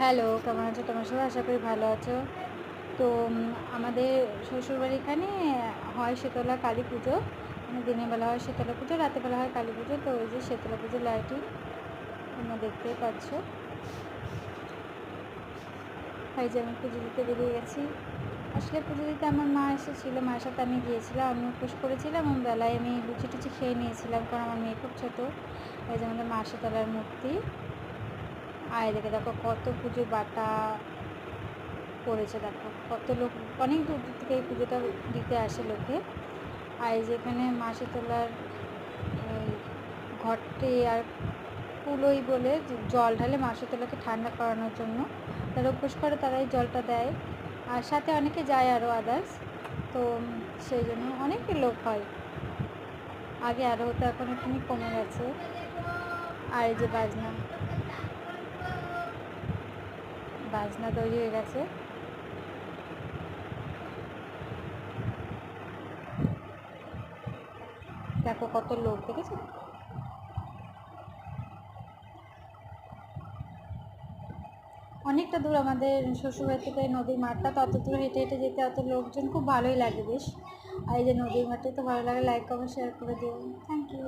Hello, কেমন আছো তোমরা সবাই? আশা করি ভালো আছো। তো আমাদের শ্বশুরবাড়ি এখানে হয় শীতলা কালী পুজো, মানে দিনের বেলা হয় শীতলা পুজো, রাতের বেলা হয় কালী পুজো। তো ওই যে শীতলা পুজোর লাইটিং তোমরা দেখতেই পাচ্ছ। এই যে আমি পুজো দিতে বেরিয়ে গেছি। আসলে পুজো দিতে আমার মা এসেছিলো, মায়ের সাথে আমি গিয়েছিলাম। আমি উপোস করেছিলাম এবং বেলায় আমি লুচি টুচি খেয়ে নিয়েছিলাম, কারণ আমার মেয়ে খুব ছোটো। এই যে আমাদের মা শীতলার মূর্তি। আর এদিকে দেখো কত পুজো বাটা পড়েছে, দেখো কত লোক, অনেক দূর দূর থেকে এই পুজোটা দিতে আসে লোকে। আর এই যেখানে মা শীতলার ঘটে আর কুলোই বলে জল ঢালে মা শীতলাকে ঠান্ডা করানোর জন্য। যারা উপোস করে তারাই জলটা দেয়, আর সাথে অনেকে যায় আরও আদার্স। তো সেই জন্য অনেক লোক হয়, আগে আরও হতো, এখন একটুখানি কমে গেছে। আর এই যে বাজনা বাজনা তৈরি হয়ে গেছে। দেখো কত লোক, দেখেছো? অনেকটা দূর আমাদের শ্বশুরবাড়ি থেকে নদীর মাঠটা, তত দূর হেঁটে হেঁটে যেতে অত লোকজন, খুব ভালোই লাগে বেশ। আর এই যে নদীর মাঠে তো ভালো লাগে। লাইক কমেন্ট শেয়ার করে দিও। Thank you.